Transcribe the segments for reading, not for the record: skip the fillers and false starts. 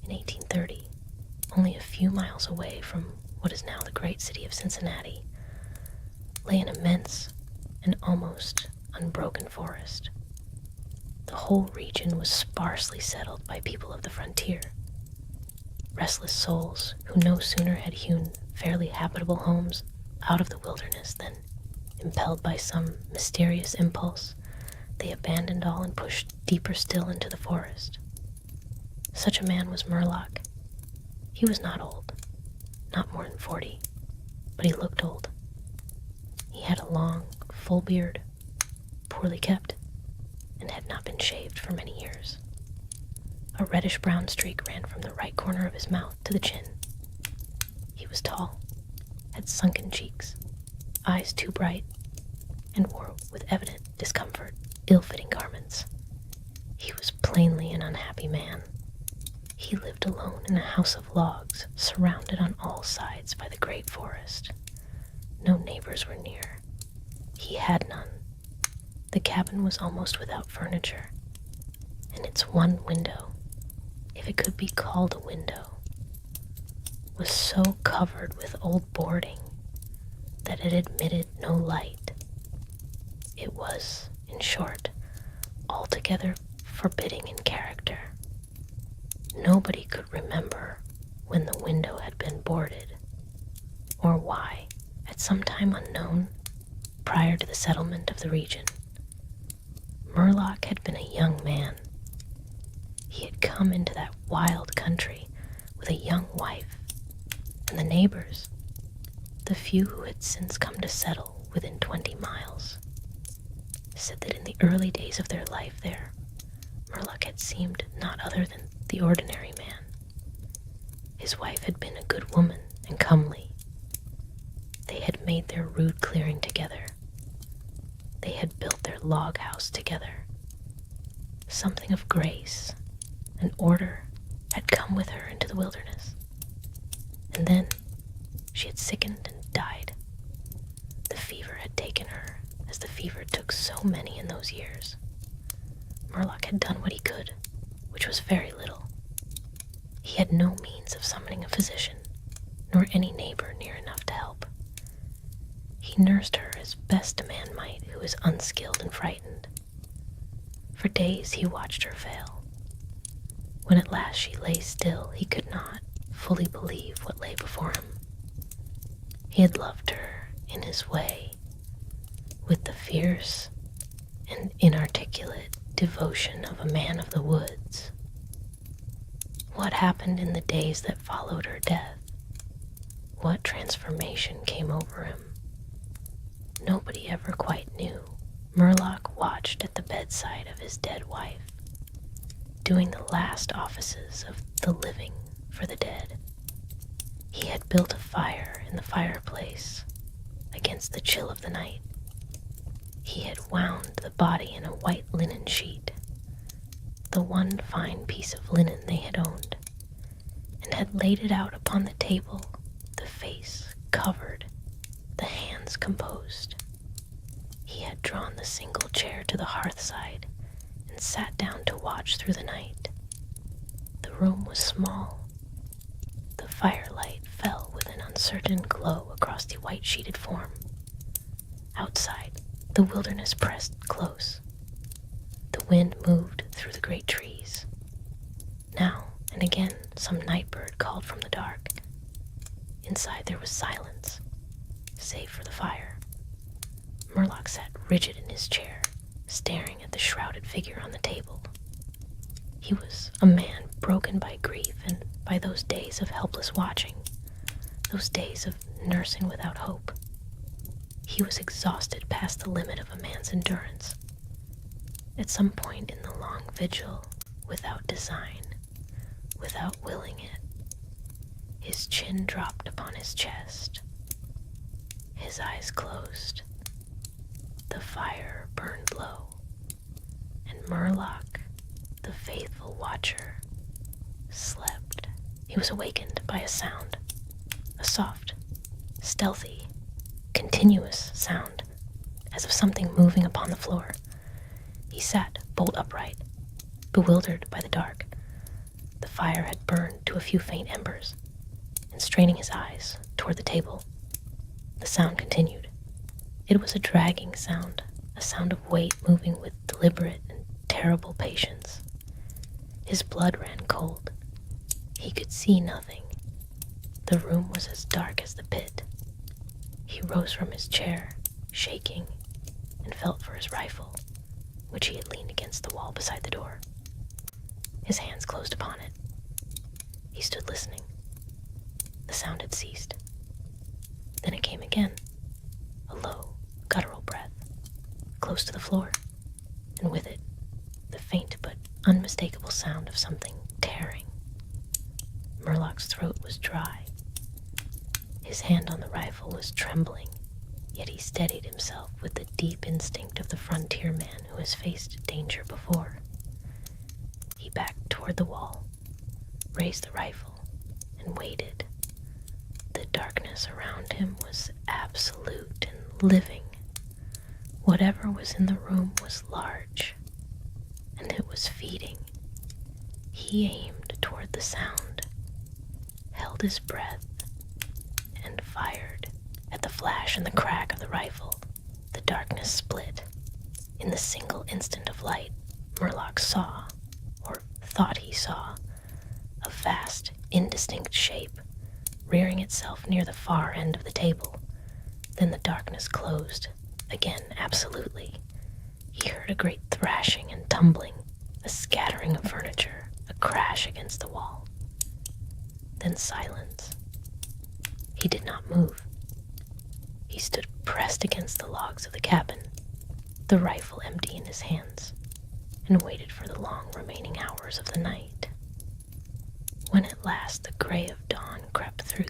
in 1830, only a few miles away from what is now the great city of Cincinnati, lay an immense and almost unbroken forest. The whole region was sparsely settled by people of the frontier, restless souls who no sooner had hewn fairly habitable homes out of the wilderness than, impelled by some mysterious impulse, they abandoned all and pushed deeper still into the forest. Such a man was Murlock. He was not old, not more than 40, but he looked old. He had a long, full beard, poorly kept, and had not been shaved for many years. A reddish-brown streak ran from the right corner of his mouth to the chin. He was tall, had sunken cheeks, eyes too bright, and wore, with evident discomfort, ill-fitting garments. He was plainly an unhappy man. He lived alone in a house of logs, surrounded on all sides by the great forest. No neighbors were near. He had none. The cabin was almost without furniture, and its one window, if it could be called a window, was so covered with old boarding that it admitted no light. It was, in short, altogether forbidding in character. Nobody could remember when the window had been boarded, or why, at some time unknown, prior to the settlement of the region, Murlock had been a young man. He had come into that wild country with a young wife, and the neighbors, the few who had since come to settle within 20 miles, said that in the early days of their life there, Murlock had seemed not other than the ordinary man. His wife had been a good woman and comely. They had made their rude clearing together. They had built their log house together. Something of grace and order had come with her into the wilderness. And then she had sickened and died. The fever had taken her, as the fever took so many in those years. Murlock had done what he could, which was very little. He had no means of summoning a physician, nor any neighbor near enough to help. He nursed her as best a man might who is unskilled and frightened. For days he watched her fail. When at last she lay still, he could not fully believe what lay before him. He had loved her in his way, with the fierce and inarticulate devotion of a man of the woods. What happened in the days that followed her death? What transformation came over him? Nobody ever quite knew. Murlock watched at the bedside of his dead wife, doing the last offices of the living for the dead. He had built a fire in the fireplace against the chill of the night. He had wound the body in a white linen sheet, the one fine piece of linen they had owned, and had laid it out upon the table, the face covered, the hands composed. He had drawn the single chair to the hearthside and sat down to watch through the night. The room was small. The firelight fell with an uncertain glow across the white-sheeted form. Outside, the wilderness pressed close. The wind moved through the great trees. Now and again, some night bird called from the dark. Inside there was silence, save for the fire. Murlock sat rigid in his chair, staring at the shrouded figure on the table. He was a man broken by grief and by those days of helpless watching, those days of nursing without hope. He was exhausted past the limit of a man's endurance. At some point in the long vigil, without design, without willing it, his chin dropped upon his chest. His eyes closed. The fire burned low, and Murlock, the faithful watcher, slept. He was awakened by a sound, a soft, stealthy, continuous sound, as of something moving upon the floor. He sat bolt upright, bewildered by the dark. The fire had burned to a few faint embers, and straining his eyes toward the table, the sound continued. It was a dragging sound, a sound of weight moving with deliberate and terrible patience. His blood ran cold. He could see nothing. The room was as dark as the pit. He rose from his chair, shaking, and felt for his rifle, which he had leaned against the wall beside the door. His hands closed upon it. He stood listening. The sound had ceased. Then it came again, a low, guttural breath, close to the floor, and with it, the faint but unmistakable sound of something tearing. Murlock's throat was dry. His hand on the rifle was trembling, yet he steadied himself with the deep instinct of the frontier man who has faced danger before. He backed toward the wall, raised the rifle, and waited. The darkness around him was absolute and living. Whatever was in the room was large, and it was feeding. He aimed toward the sound, held his breath, and fired. At the flash and the crack of the rifle, the darkness split. In the single instant of light, Murlock saw, or thought he saw, a vast, indistinct shape rearing itself near the far end of the table. Then the darkness closed, again absolutely. He heard a great thrashing and tumbling, a scattering of furniture, a crash against the wall. Then silence. He did not move. He stood pressed against the logs of the cabin, the rifle empty in his hands, and waited for the long remaining hours of the night. When at last the gray of dawn crept through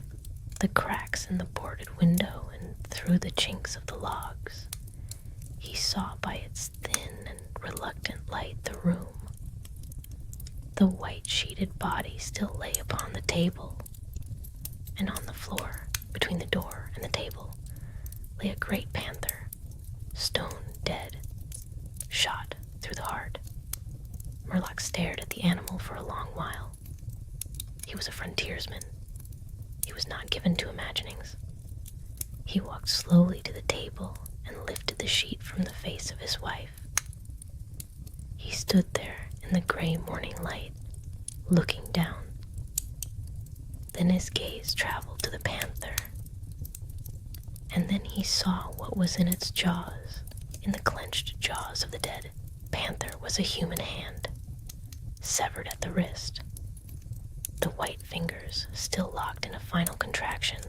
the cracks in the boarded window and through the chinks of the logs, he saw by its thin and reluctant light the room. The white-sheeted body still lay upon the table, and on the floor, between the door and the table, lay a great panther, stone dead, shot through the heart. Murlock stared at the animal for a long while. He was a frontiersman. He was not given to imaginings. He walked slowly to the table and lifted the sheet from the face of his wife. He stood there in the gray morning light, looking down. Then his gaze traveled to the panther, and then he saw what was in its jaws. In the clenched jaws of the dead panther was a human hand, severed at the wrist. The white fingers still locked in a final contraction,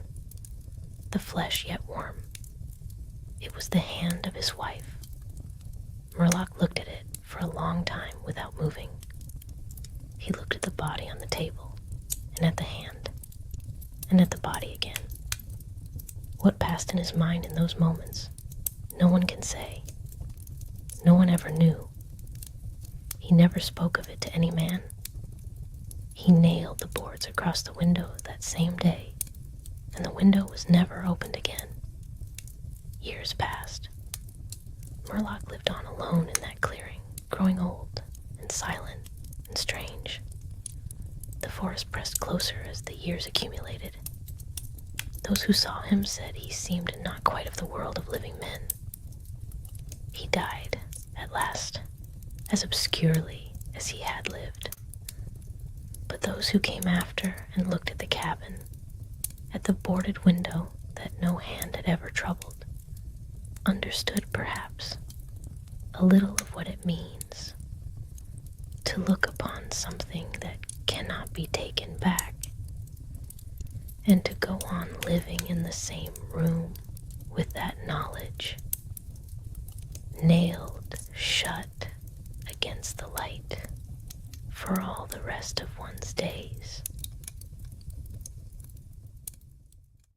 the flesh yet warm. It was the hand of his wife. Murlock looked at it for a long time without moving. He looked at the body on the table, and at the hand, and at the body again. What passed in his mind in those moments, no one can say. No one ever knew. He never spoke of it to any man. He nailed the boards across the window that same day, and the window was never opened again. Years passed. Murlock lived on alone in that clearing, growing old and silent and strange. The forest pressed closer as the years accumulated. Those who saw him said he seemed not quite of the world of living men. He died, at last, as obscurely as he had lived. But those who came after and looked at the cabin, at the boarded window that no hand had ever troubled, understood perhaps a little of what it means to look upon something that cannot be taken back, and to go on living in the same room with that knowledge, nailed shut against the light for all the rest of one's days.